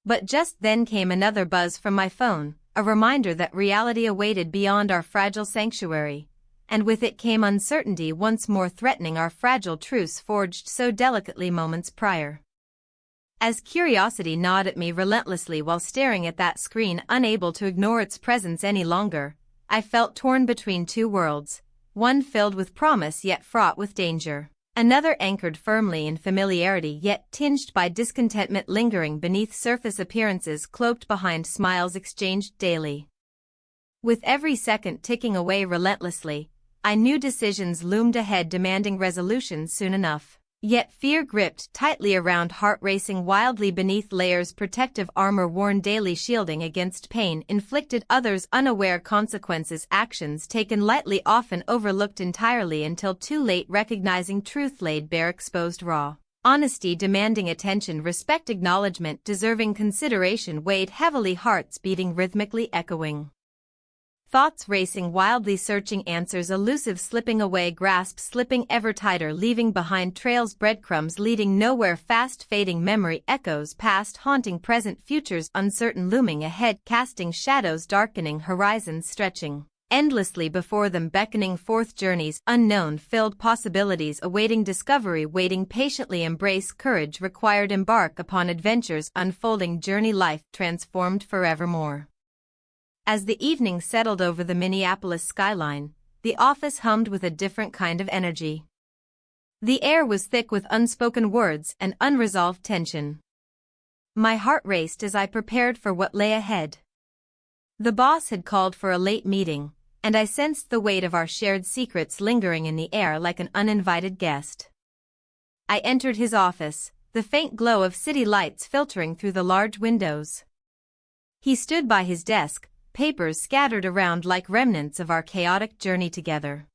But just then came another buzz from my phone, a reminder that reality awaited beyond our fragile sanctuary, and with it came uncertainty once more threatening our fragile truce forged so delicately moments prior. As curiosity gnawed at me relentlessly while staring at that screen, unable to ignore its presence any longer, I felt torn between two worlds, one filled with promise yet fraught with danger. Another anchored firmly in familiarity yet tinged by discontentment lingering beneath surface appearances cloaked behind smiles exchanged daily. With every second ticking away relentlessly, I knew decisions loomed ahead demanding resolution soon enough. Yet fear gripped tightly around, heart racing wildly beneath layers protective armor worn daily, shielding against pain inflicted, others unaware consequences, actions taken lightly often overlooked entirely until too late, recognizing truth laid bare exposed raw. Honesty demanding attention, respect, acknowledgement deserving consideration weighed heavily, hearts beating rhythmically, echoing. Thoughts racing wildly, searching answers elusive, slipping away, grasp slipping ever tighter, leaving behind trails, breadcrumbs leading nowhere, fast fading memory echoes, past haunting present, futures uncertain looming ahead, casting shadows, darkening horizons stretching endlessly before them, beckoning forth journeys unknown, filled possibilities awaiting discovery, waiting patiently, embrace courage required, embark upon adventures unfolding, journey life transformed forevermore. As the evening settled over the Minneapolis skyline, the office hummed with a different kind of energy. The air was thick with unspoken words and unresolved tension. My heart raced as I prepared for what lay ahead. The boss had called for a late meeting, and I sensed the weight of our shared secrets lingering in the air like an uninvited guest. I entered his office, the faint glow of city lights filtering through the large windows. He stood by his desk, papers scattered around like remnants of our chaotic journey together.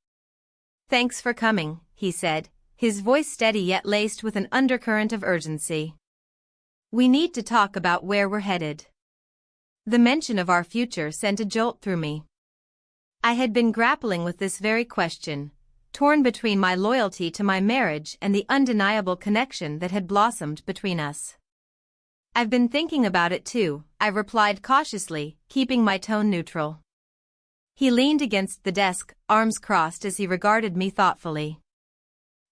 "Thanks for coming," he said, his voice steady yet laced with an undercurrent of urgency. "We need to talk about where we're headed." The mention of our future sent a jolt through me. I had been grappling with this very question, torn between my loyalty to my marriage and the undeniable connection that had blossomed between us. "I've been thinking about it too," I replied cautiously, keeping my tone neutral. He leaned against the desk, arms crossed as he regarded me thoughtfully.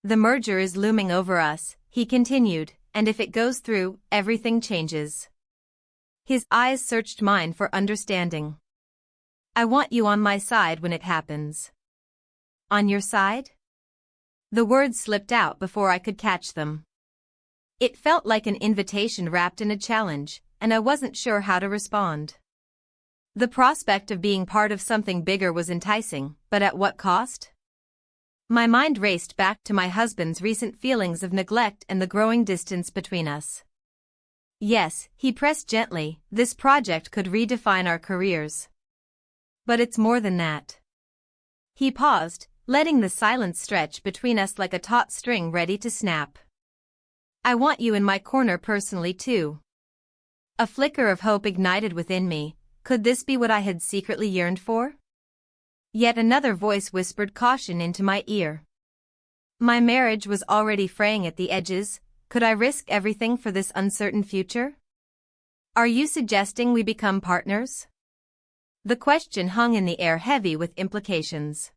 The merger is looming over us, he continued, and if it goes through, everything changes. His eyes searched mine for understanding. I want you on my side when it happens. On your side? The words slipped out before I could catch them. It felt like an invitation wrapped in a challenge, and I wasn't sure how to respond. The prospect of being part of something bigger was enticing, but at what cost? My mind raced back to my husband's recent feelings of neglect and the growing distance between us. Yes, he pressed gently, this project could redefine our careers. But it's more than that. He paused, letting the silence stretch between us like a taut string ready to snap. I want you in my corner personally too. A flicker of hope ignited within me. Could this be what I had secretly yearned for? Yet another voice whispered caution into my ear. My marriage was already fraying at the edges. Could I risk everything for this uncertain future? Are you suggesting we become partners? The question hung in the air, heavy with implications.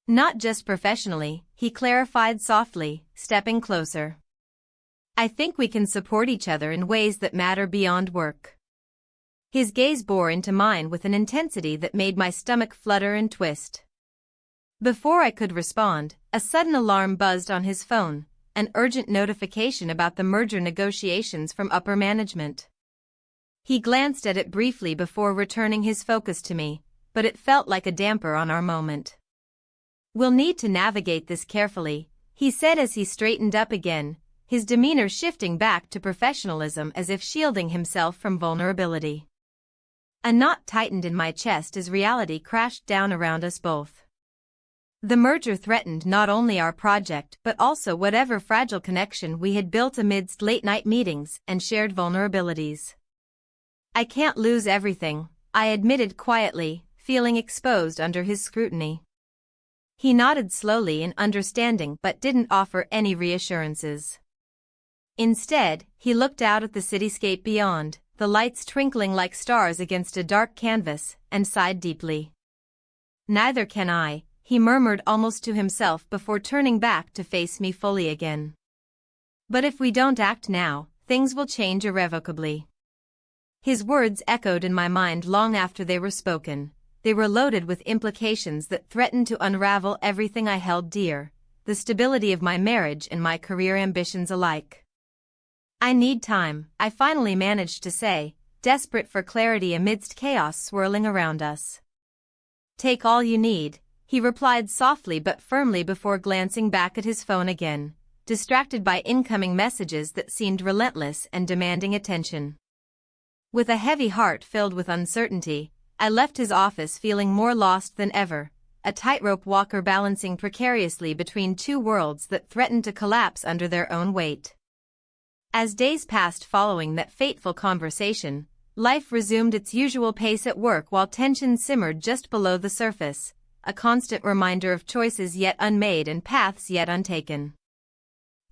Not just professionally, he clarified softly, stepping closer. I think we can support each other in ways that matter beyond work. His gaze bore into mine with an intensity that made my stomach flutter and twist. Before I could respond, a sudden alarm buzzed on his phone, an urgent notification about the merger negotiations from upper management. He glanced at it briefly before returning his focus to me, but it felt like a damper on our moment. We'll need to navigate this carefully, he said as he straightened up again, his demeanor shifting back to professionalism as if shielding himself from vulnerability. A knot tightened in my chest as reality crashed down around us both. The merger threatened not only our project but also whatever fragile connection we had built amidst late-night meetings and shared vulnerabilities. I can't lose everything, I admitted quietly, feeling exposed under his scrutiny. He nodded slowly in understanding but didn't offer any reassurances. Instead, he looked out at the cityscape beyond, the lights twinkling like stars against a dark canvas, and sighed deeply. Neither can I, he murmured almost to himself before turning back to face me fully again. But if we don't act now, things will change irrevocably. His words echoed in my mind long after they were spoken. They were loaded with implications that threatened to unravel everything I held dear, the stability of my marriage and my career ambitions alike. I need time, I finally managed to say, desperate for clarity amidst chaos swirling around us. Take all you need, he replied softly but firmly before glancing back at his phone again, distracted by incoming messages that seemed relentless and demanding attention. With a heavy heart filled with uncertainty, I left his office feeling more lost than ever, a tightrope walker balancing precariously between two worlds that threatened to collapse under their own weight. As days passed following that fateful conversation, life resumed its usual pace at work while tension simmered just below the surface, a constant reminder of choices yet unmade and paths yet untaken.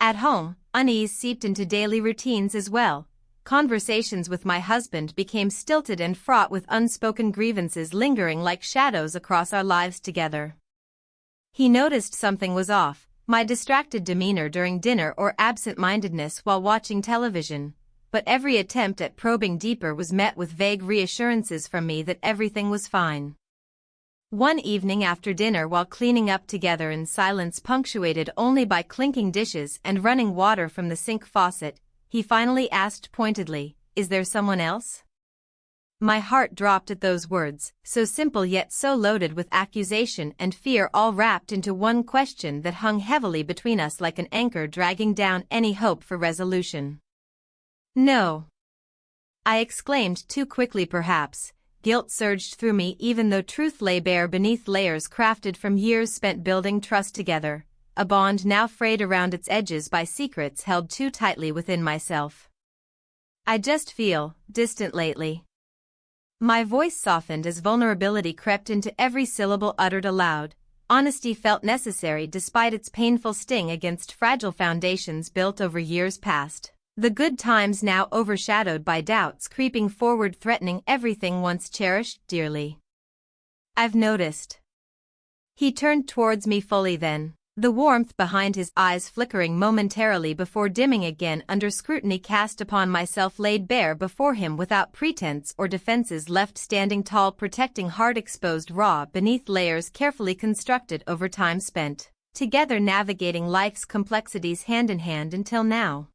At home, unease seeped into daily routines as well. Conversations with my husband became stilted and fraught with unspoken grievances lingering like shadows across our lives together. He noticed something was off, my distracted demeanor during dinner or absent-mindedness while watching television, but every attempt at probing deeper was met with vague reassurances from me that everything was fine. One evening after dinner, while cleaning up together in silence punctuated only by clinking dishes and running water from the sink faucet, he finally asked pointedly, "Is there someone else?" My heart dropped at those words, so simple yet so loaded with accusation and fear, all wrapped into one question that hung heavily between us like an anchor dragging down any hope for resolution. "No," I exclaimed too quickly perhaps. Guilt surged through me even though truth lay bare beneath layers crafted from years spent building trust together, a bond now frayed around its edges by secrets held too tightly within myself. "I just feel distant lately." My voice softened as vulnerability crept into every syllable uttered aloud. Honesty felt necessary despite its painful sting against fragile foundations built over years past. The good times now overshadowed by doubts creeping forward, threatening everything once cherished dearly. I've noticed. He turned towards me fully then, the warmth behind his eyes flickering momentarily before dimming again under scrutiny cast upon myself, laid bare before him without pretense or defenses, left standing tall, protecting heart exposed raw beneath layers carefully constructed over time spent together, navigating life's complexities hand in hand until now.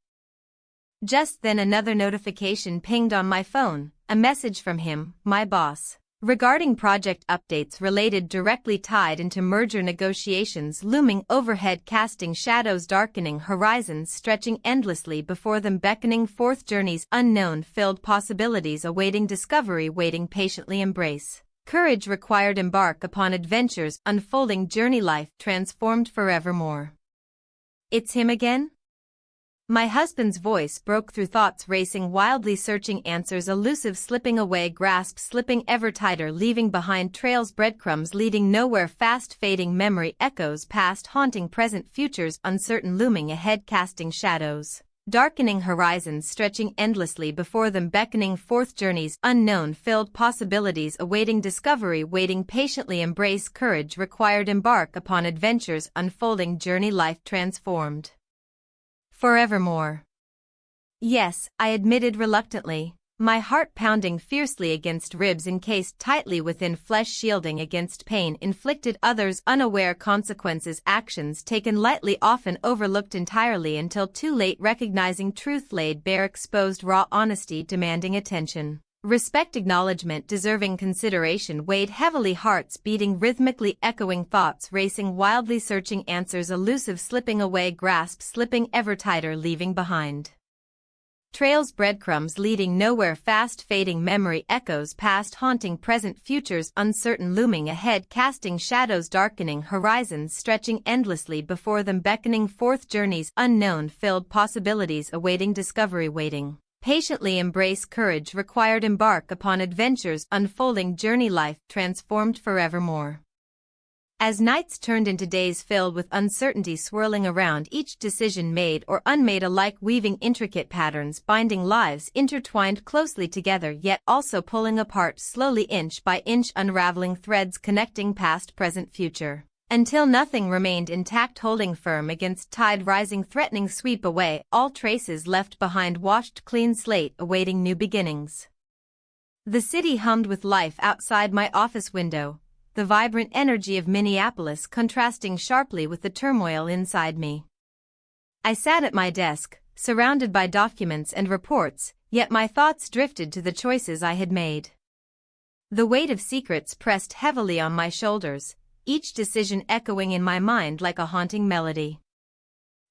Just then another notification pinged on my phone, a message from him, my boss, regarding project updates related directly tied into merger negotiations looming overhead, casting shadows, darkening horizons, stretching endlessly before them, beckoning forth journeys unknown, filled possibilities awaiting discovery, waiting patiently, embrace courage required, embark upon adventures unfolding, journey life transformed forevermore. It's him again? My husband's voice broke through thoughts racing wildly, searching answers, elusive, slipping away, grasp slipping ever tighter, leaving behind trails, breadcrumbs leading nowhere, fast fading memory echoes, past haunting present, futures uncertain looming ahead, casting shadows, darkening horizons, stretching endlessly before them, beckoning forth journeys unknown, filled possibilities awaiting discovery, waiting patiently, embrace courage required, embark upon adventures unfolding, journey life transformed forevermore. Yes, I admitted reluctantly, my heart pounding fiercely against ribs, encased tightly within flesh, shielding against pain inflicted, others unaware consequences, actions taken lightly, often overlooked entirely until too late, recognizing truth laid bare, exposed raw honesty demanding attention, respect, acknowledgement deserving consideration, weighed heavily, hearts beating rhythmically, echoing thoughts racing wildly, searching answers, elusive, slipping away, grasp slipping ever tighter, leaving behind trails, breadcrumbs leading nowhere, fast fading memory echoes, past haunting present, futures uncertain looming ahead, casting shadows, darkening horizons, stretching endlessly before them, beckoning forth journeys unknown, filled possibilities awaiting discovery, waiting patiently, embrace courage required, embark upon adventures unfolding, journey life transformed forevermore. As nights turned into days filled with uncertainty swirling around, each decision made or unmade alike, weaving intricate patterns, binding lives intertwined closely together, yet also pulling apart slowly, inch by inch, unraveling threads connecting past, present, future, until nothing remained intact, holding firm against tide rising, threatening sweep away all traces left behind, washed clean slate awaiting new beginnings. The city hummed with life outside my office window, the vibrant energy of Minneapolis contrasting sharply with the turmoil inside me. I sat at my desk, surrounded by documents and reports, yet my thoughts drifted to the choices I had made. The weight of secrets pressed heavily on my shoulders, each decision echoing in my mind like a haunting melody.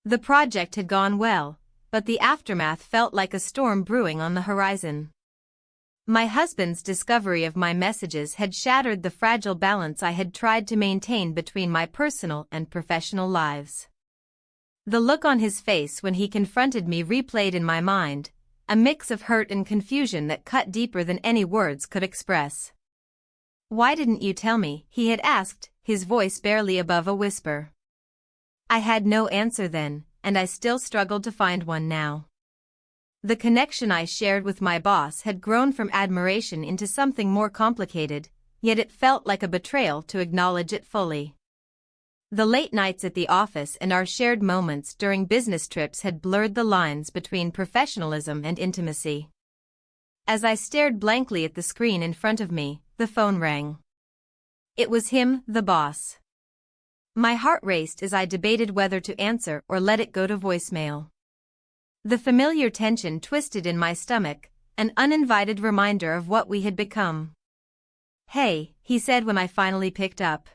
The project had gone well, but the aftermath felt like a storm brewing on the horizon. My husband's discovery of my messages had shattered the fragile balance I had tried to maintain between my personal and professional lives. The look on his face when he confronted me replayed in my mind, a mix of hurt and confusion that cut deeper than any words could express. "Why didn't you tell me?" he had asked, his voice barely above a whisper. I had no answer then, and I still struggled to find one now. The connection I shared with my boss had grown from admiration into something more complicated, yet it felt like a betrayal to acknowledge it fully. The late nights at the office and our shared moments during business trips had blurred the lines between professionalism and intimacy. As I stared blankly at the screen in front of me, the phone rang. It was him, the boss. My heart raced as I debated whether to answer or let it go to voicemail. The familiar tension twisted in my stomach, an uninvited reminder of what we had become. "Hey," he said when I finally picked up.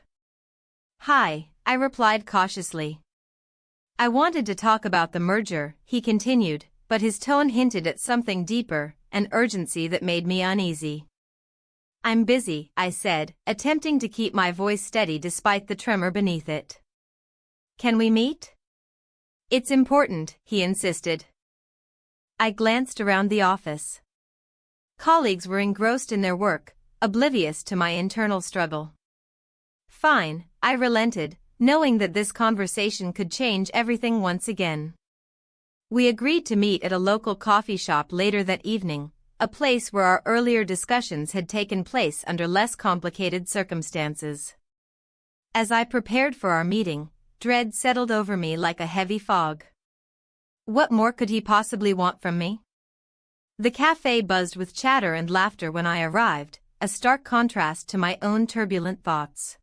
"Hi," I replied cautiously. "I wanted to talk about the merger," he continued, but his tone hinted at something deeper, an urgency that made me uneasy. "I'm busy," I said, attempting to keep my voice steady despite the tremor beneath it. "Can we meet?" "It's important," he insisted. I glanced around the office. Colleagues were engrossed in their work, oblivious to my internal struggle. "Fine," I relented, knowing that this conversation could change everything once again. We agreed to meet at a local coffee shop later that evening, a place where our earlier discussions had taken place under less complicated circumstances. As I prepared for our meeting, dread settled over me like a heavy fog. What more could he possibly want from me? The cafe buzzed with chatter and laughter when I arrived, a stark contrast to my own turbulent thoughts.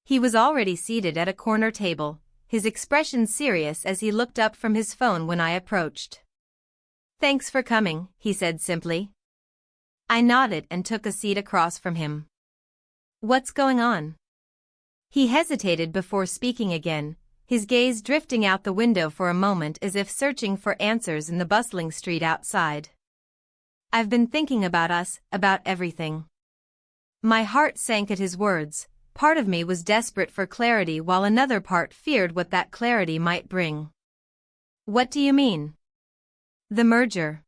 He was already seated at a corner table, his expression serious as he looked up from his phone when I approached. "Thanks for coming," he said simply. I nodded and took a seat across from him. "What's going on?" He hesitated before speaking again, his gaze drifting out the window for a moment as if searching for answers in the bustling street outside. "I've been thinking about us, about everything." My heart sank at his words. Part of me was desperate for clarity while another part feared what that clarity might bring. "What do you mean?" "The merger.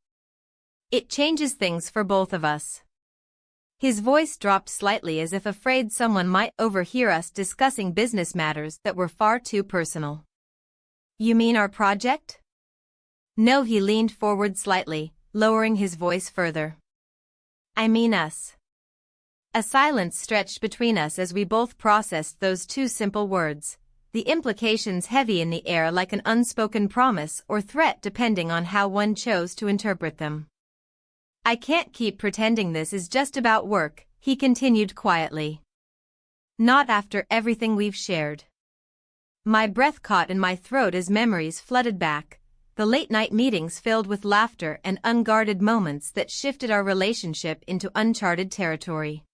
It changes things for both of us." His voice dropped slightly as if afraid someone might overhear us discussing business matters that were far too personal. "You mean our project?" "No," he leaned forward slightly, lowering his voice further. "I mean us." A silence stretched between us as we both processed those two simple words, the implications heavy in the air like an unspoken promise or threat depending on how one chose to interpret them. "I can't keep pretending this is just about work," he continued quietly. "Not after everything we've shared." My breath caught in my throat as memories flooded back, the late-night meetings filled with laughter and unguarded moments that shifted our relationship into uncharted territory.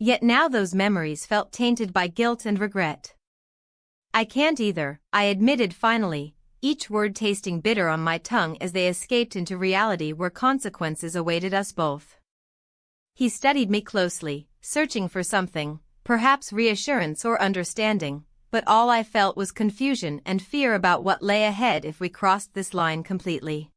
Yet now those memories felt tainted by guilt and regret. "I can't either," I admitted finally, each word tasting bitter on my tongue as they escaped into reality where consequences awaited us both. He studied me closely, searching for something, perhaps reassurance or understanding, but all I felt was confusion and fear about what lay ahead if we crossed this line completely.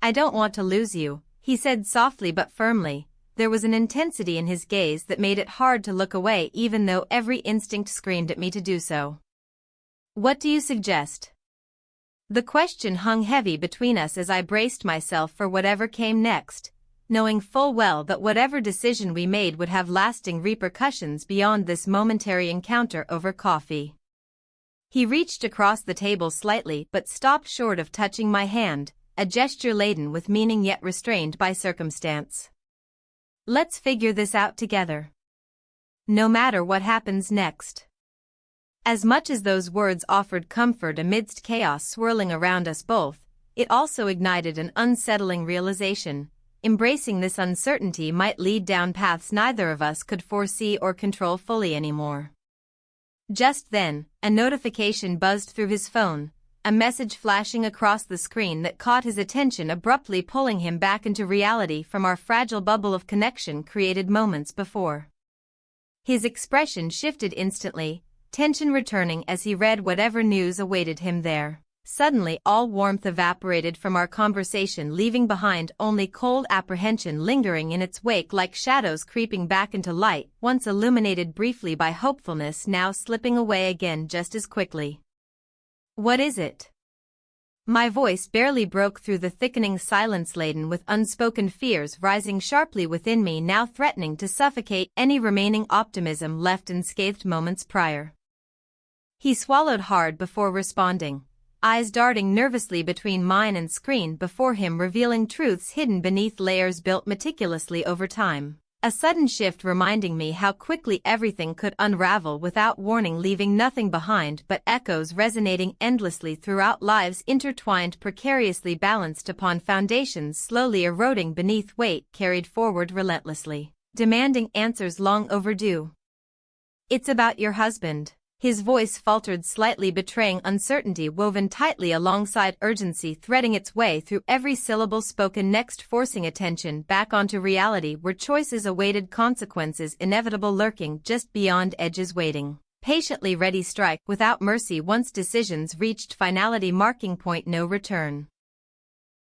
"I don't want to lose you," he said softly but firmly. There was an intensity in his gaze that made it hard to look away even though every instinct screamed at me to do so. "What do you suggest?" The question hung heavy between us as I braced myself for whatever came next, knowing full well that whatever decision we made would have lasting repercussions beyond this momentary encounter over coffee. He reached across the table slightly but stopped short of touching my hand, a gesture laden with meaning yet restrained by circumstance. "Let's figure this out together. No matter what happens next." As much as those words offered comfort amidst chaos swirling around us both, it also ignited an unsettling realization. Embracing this uncertainty might lead down paths neither of us could foresee or control fully anymore. Just then, a notification buzzed through his phone, a message flashing across the screen that caught his attention, abruptly pulling him back into reality from our fragile bubble of connection created moments before. His expression shifted instantly, tension returning as he read whatever news awaited him there. Suddenly all warmth evaporated from our conversation, leaving behind only cold apprehension lingering in its wake like shadows creeping back into light, once illuminated briefly by hopefulness now slipping away again just as quickly. "What is it?" My voice barely broke through the thickening silence laden with unspoken fears rising sharply within me, now threatening to suffocate any remaining optimism left unscathed moments prior. He swallowed hard before responding, eyes darting nervously between mine and screen before him, revealing truths hidden beneath layers built meticulously over time. A sudden shift reminding me how quickly everything could unravel without warning, leaving nothing behind but echoes resonating endlessly throughout lives intertwined, precariously balanced upon foundations slowly eroding beneath weight carried forward relentlessly, demanding answers long overdue. "It's about your husband." His voice faltered slightly, betraying uncertainty woven tightly alongside urgency, threading its way through every syllable spoken next, forcing attention back onto reality where choices awaited consequences inevitable, lurking just beyond edges, waiting, patiently ready strike without mercy once decisions reached finality, marking point no return.